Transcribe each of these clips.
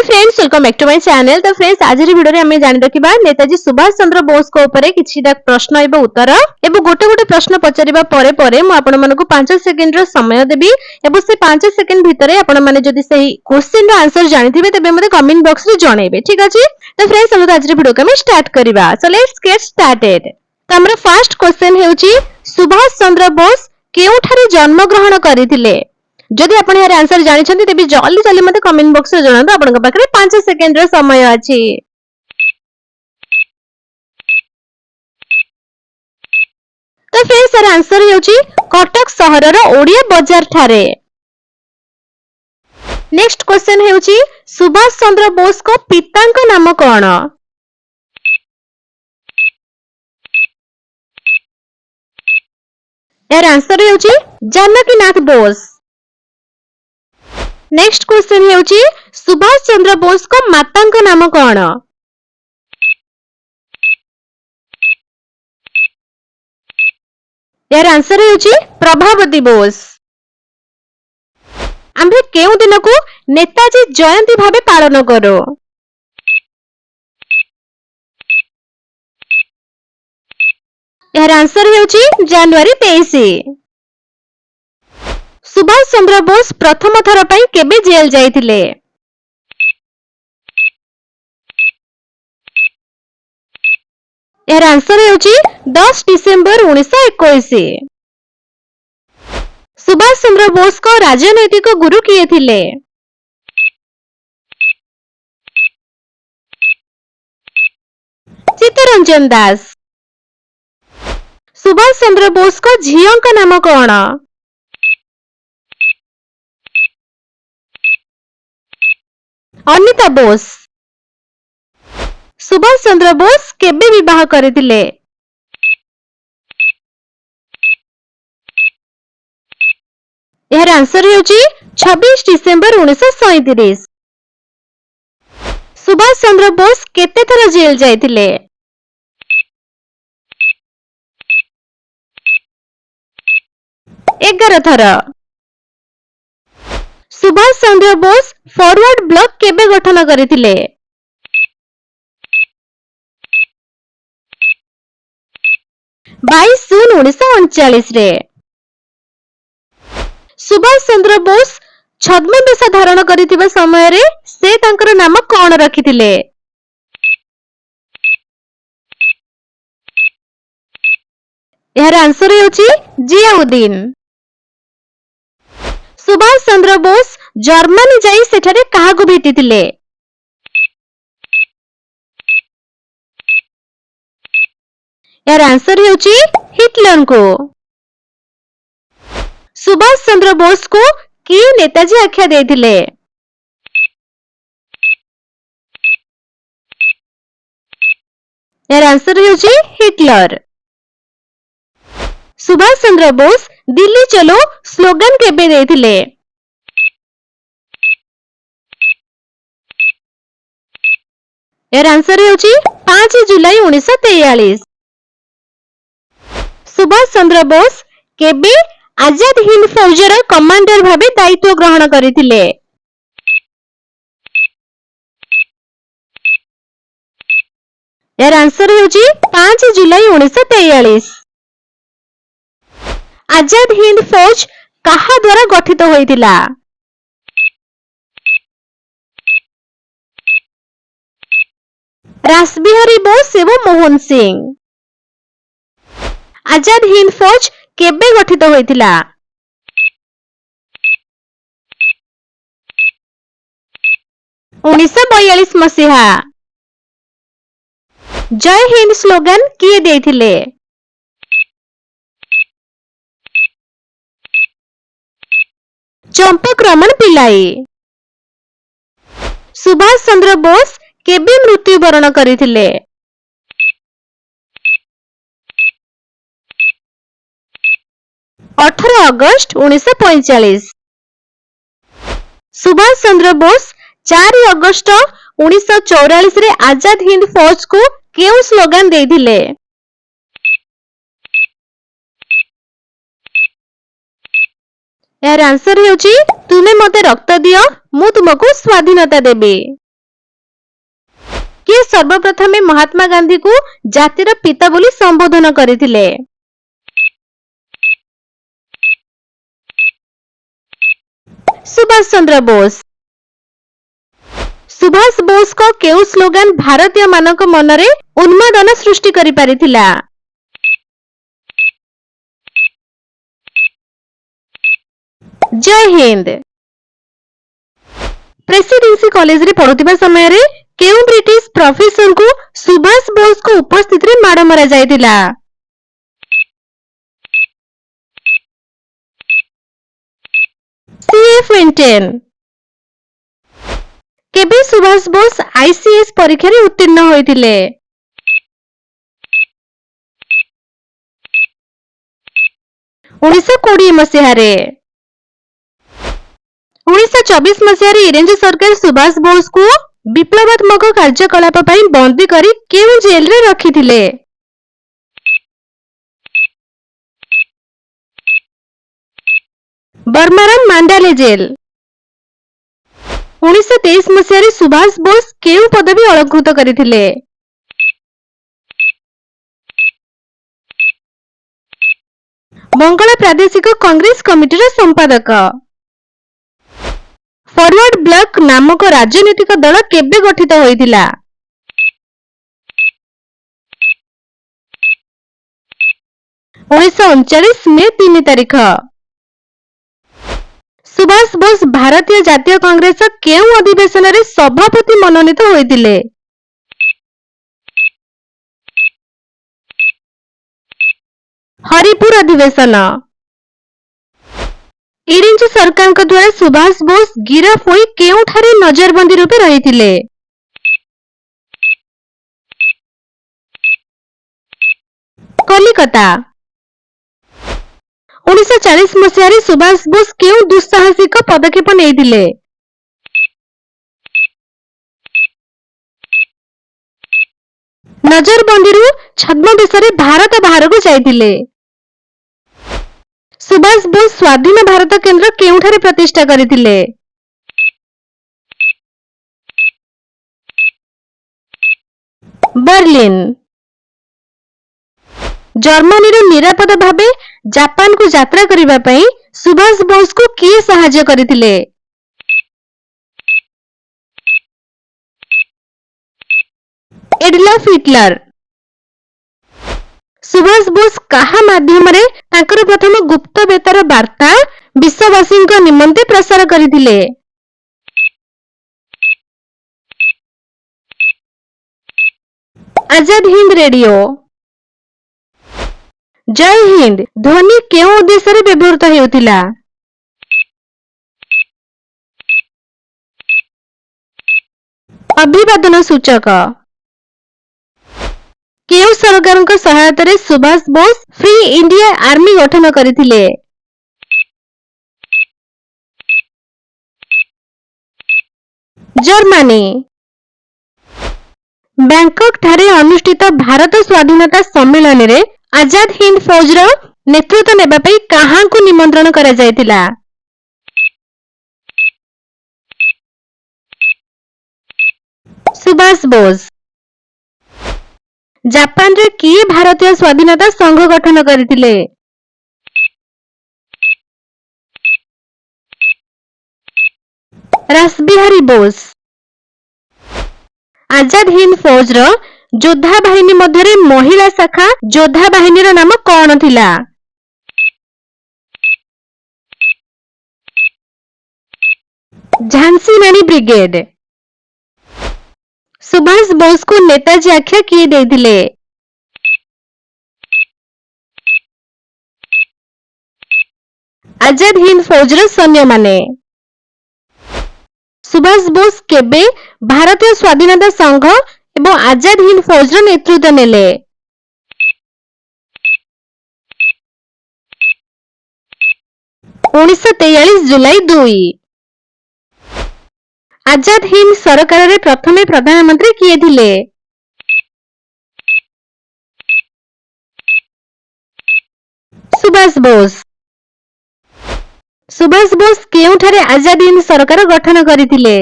Hi friends, welcome back to my channel. तो friends, आज video रे हमें जानि रखिबा नेताजी सुभाष चंद्र बोस को ऊपर किछिटा प्रश्न एबो उत्तर एबो गोटे गोटे प्रश्न पचारिबा परे परे मु आपण मानको 5 सेकंड रो समय देबी एबो से 5 सेकंड भितरे आपण माने जदि सही क्वेश्चन रो आंसर जानिथिबे तबे मते कमेंट बॉक्स रे जणेबे, ठीक अछि। तो फ्रेंड्स, हम आज वीडियो को हम स्टार्ट करिबा। So let's get started. तो हमर फर्स्ट क्वेश्चन हेउची सुभाष चंद्र बोस केउठारे जन्म ग्रहण करिथिले? जदि आपण यार आंसर जानि छथि तेबे जल्दी जल्दी मते कमेंट बॉक्स रे जणाନ୍ତୁ। आपनक पाखरे 5 सेकंड रो समय अछि। तो फिर सर आंसर हेउची कटक शहर रो ओडिया बाजार ठारे। नेक्स्ट क्वेश्चन हेउची सुभाष चंद्र बोस को पितांक नाम कोन? यार आंसर हेउची जानकीनाथ बोस। नेक्स्ट क्वेश्चन हेउची सुभाष चंद्र बोस को मातांक नाम कोन? यार आंसर हेउची प्रभावती बोस। आम्भे केउ दिन को नेताजी जयंती भाबे पालन करो? यार आंसर हेउची जनवरी 23। सुभाष चंद्र बोस प्रथम थर पई केबे जेल जाइथिले? यार आंसर हेउची 10 डिसेंबर 1921। सुभाष चंद्र बोस को राजनैतिक गुरु किए थिले? चित्तरंजन दास। सुभाष चंद्र बोस को झियों का नाम कोन? अनिता बोस। सुभाष चंद्र बोस केबे विवाह करिथिले? यार आंसर हेउची 26 डिसेंबर 1937। सुभाष चंद्र बोस केते थर जेल जाइथिले? 11 थर। सुभाष चंद्र बोस फॉरवर्ड ब्लॉक केबे गठन करिथिले? बाईस जून 1939 रे। सुभाष चंद्र बोस छद्म वेश धारण करिथिबा समय रे से तांकर नाम कोन रखिथिले? यार आंसर हेउची जियाउद्दीन। सुभाष चंद्र बोस जर्मनी जाई सेठारे काहाकू भेटिथिले? यार आंसर हेउची हिटलर को। सुभाष चंद्र बोस को की नेताजी आख्या देथिले? यार आंसर हेउची हिटलर। सुभाष चंद्र बोस दिल्ली चलो स्लोगन केबे देथिले? यार आंसर हेउची 5 जुलाई 1943। सुभाष चंद्र बोस केबे आजाद हिंद फौजर कमांडर भाबे दायित्व ग्रहण करिथिले? यार आंसर हेउची 5 जुलाई 1943। आजाद हिंद फौज काहा द्वारा गठित होइतिला? रासबिहारी बोस एवं मोहन सिंह। आजाद हिंद फौज केबे गठित होइतिला? 1942 मसीहा। जय हिंद स्लोगन किए देथिले? चंपक रमन पिल्लाई। सुभाष चंद्र बोस केबे मृत्युवरण करिथिले? 18 अगस्त 1945। सुभाष चंद्र बोस 4 अगस्त 1944 रे आजाद हिंद फौज को केउ स्लोगन देथिले? यार आंसर हेउची तुमे मते रक्त दियो मु तुमको स्वाधीनता देबी। किए सर्वप्रथमे महात्मा गांधी को जातिर पिता बोली संबोधन करथिले? सुभाष चंद्र बोस। सुभाष बोस को केउ स्लोगान भारतीय मानक मनरे उन्मादन सृष्टि करि पारिथिला? जय हिंद। प्रेसिडेंसी कॉलेज रे पढुतिबा समय रे केउ ब्रिटिश प्रोफेसर को सुभाष बोस को उपस्थित रे माड़ मरा जायतिला? सीएफ विंटेन। केबे सुभाष बोस आईसीएस परीक्षा रे उत्तीर्ण होइतिले? 1920 मसीहा रे। 1924 मसीहा रे इंग्रेज सरकार सुभाष बोस को विप्लवात्मक कार्यकलाप पई बंदी करी केउ जेल रे रखिथिले? बर्माराम मांडाले जेल। 1923 मसीहा रे सुभाष बोस केउ पदवी अलंकृत करिथिले? बंगाल प्रादेशिक कांग्रेस कमिटीर संपादक। फॉरवर्ड ब्लॉक नामक राजनीतिक दल केबे गठित होइतिला? 1939 मे 3 तारिख। सुभाष बोस भारतीय जातीय कांग्रेस केउ अधिवेशन रे सभापति मनोनीत होइतिले? हरिपुर अधिवेशन। इंग्रेज सरकार द्वारा सुभाष बोस गिरफ होई केउठारे नजरबंदी रूपे रहिथिले? कलिकता। 1940 मसीहा रे सुभाष बोस केउ दुस्साहसिक पदक्षेप नेइथिले? नजरबंदी छद्मवेश रे भारत बाहर को जाइथिले? सुभाष बोस स्वाधीन भारत केंद्र केउठारे प्रतिष्ठा करिथिले? बर्लिन। जर्मनी रो निरापद भाबे जापान को यात्रा करिबा पई सुभाष बोस को किए सहायता करिथिले? Adolf Hitler. सुभाष बोस कहा माध्यम रे ताकर प्रथम गुप्त बेतार वार्ता विश्ववासी को निमंते प्रसार करिथिले? आजाद हिंद रेडियो। जय हिंद ध्वनि केउ उद्देश्य रे व्यवहृत हेउतिला? अभिवादन सूचक। केउ सरकार को सहायता रे Subhash Bose free India army गठन करिथिले? जर्मनी। बैंकॉक ठारे अनुष्ठित भारत स्वाधीनता सम्मेलन रे आजाद हिंद फौज रो नेतृत्व नेबा पई कहां को निमंत्रण करा जायतिला? सुभाष बोस। जापान रे किए भारतीय स्वाधीनता संघ गठन करिथिले? रासबिहारी बोस। आजाद हिंद फौज रो योद्धा बाहिनी मध्यरे महिला शाखा योद्धा बाहिनी रो नाम कोन थिला? झांसी रानी ब्रिगेड। सुभाष बोस को नेताजी आख्या किए देथिले? आजाद हिंद फौज रो सैन्य माने। सुभाष बोस केबे भारतीय स्वाधीनता संघ एवं आजाद हिंद फौज रो नेतृत्व नेले? 1943 जुलाई 2। आजाद हिंद सरकार रे प्रथमे प्रधानमंत्री किए थिले? सुभाष बोस। सुभाष बोस केउठारे आजाद हिंद सरकार गठन करिथिले?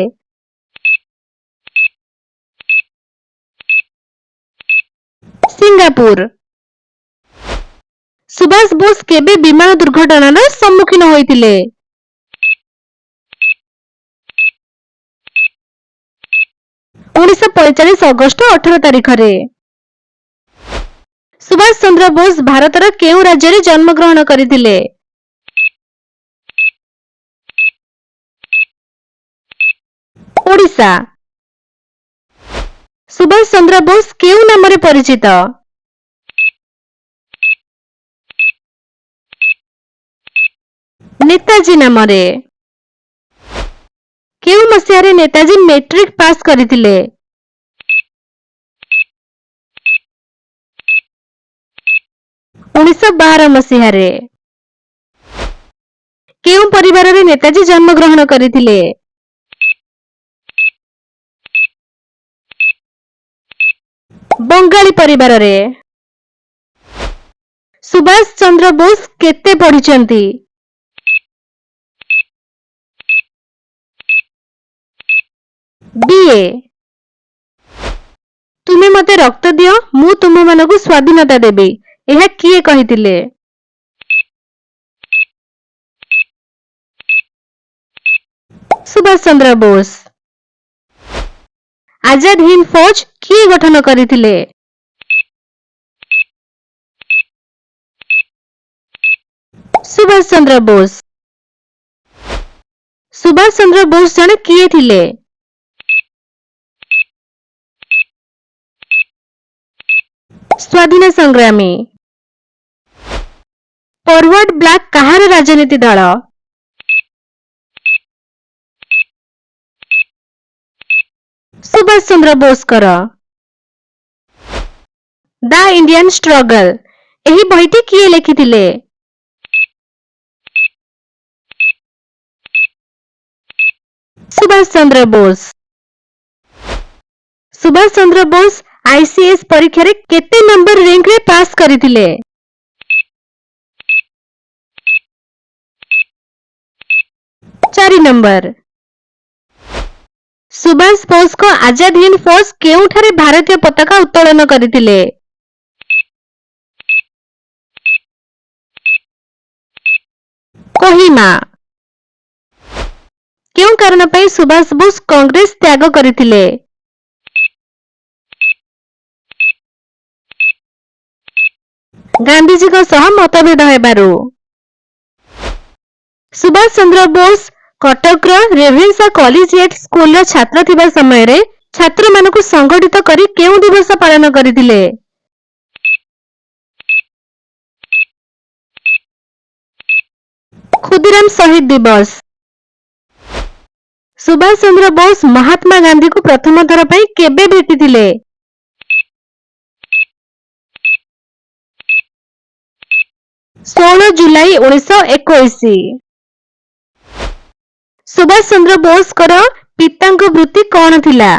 सिंगापुर। सुभाष बोस केबे विमान दुर्घटनार सम्मुखीन होइतिले? 1945 अगस्ट 18 तारिखरे। सुभाष चंद्र बोस भारतर केउ राज्ୟରେ जन्म ग्रहण କରିଥିଲେ? ओडिशा। सुभाष चंद्र बोस केउ नामरे परिचित? नेताजी नामरे। केउ मसिहारे नेताजी मैट्रिक पास करथिले? 1912 मसिहारे। केउ परिवाररे नेताजी जन्म ग्रहण करथिले? बंगाली परिवाररे। सुभाष चंद्र बोस केते पढिचंती? बीए। तुमे मते रक्त दियो मु तुम मानकु स्वाधीनता देबी एहा किए कहितिले? सुभाष चंद्र बोस। आजाद हिंद फौज किए गठन करथिले? सुभाष चंद्र बोस। सुभाष चंद्र बोस जने किए थिले? स्वाधीन संग्रामी। फॉरवर्ड ब्लैक कहार राजनीति दल? सुभाष चंद्र बोस कर। द इंडियन स्ट्रगल एही बहिटी किए लिखिथिले? सुभाष चंद्र बोस। सुभाष चंद्र बोस आईसीएस परीक्षा रे केते नंबर रैंक रे पास करथिले? 4 नंबर। सुभाष बोस को आजाद हिंद फौज केउठारे भारतीय पताका उत्तोलन करथिले? कोहिमा। केउ कारण पई सुभाष बोस कांग्रेस त्याग करथिले? गांधीजी को सह मतभेद हेबारु। Subhash Chandra Bose Cuttack Ravenshaw collegiate school रो छात्र थिबा समय रे छात्र मानकु संगठित करी केउ दिवस पालन करथिले? खुदीराम शहीद दिवस। सुभाष चंद्र बोस महात्मा गांधी को प्रथम थर पई केबे भेटिथिले? 16 जुलाई 1921। सुभाष चंद्र बोस कर पितांक वृत्ति कौन थिला?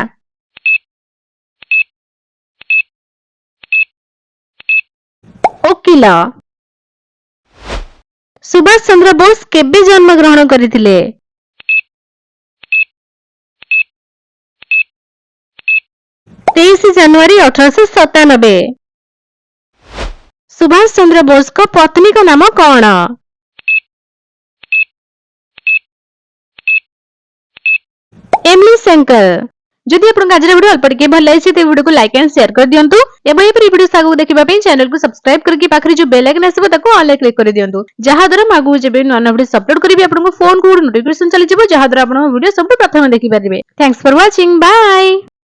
वकील। सुभाष चंद्र बोस केबे जन्म ग्रहण करथिले? 23 जनवरी 1897। सुभाष चंद्र बोस को पत्नी का नाम कौन? एमिली शंकर। जदि आपन आज वीडियो अल्प टिके भल लागिछि ते वीडियो को लाइक एंड शेयर कर दियंतु एवं एपरी वीडियो सागु देखिबा पई चैनल को सब्सक्राइब करके पाखरि जो बेल आइकन आसीबो ताको ऑल क्लिक कर दियंतु जहा द्वारा मागु जेबे नन वीडियो अपलोड करिबि आपन को फोन को नोटिफिकेशन चली जिवो जहा द्वारा आपन वीडियो सब प्रथम देखि परिबे। Thanks for watching bye.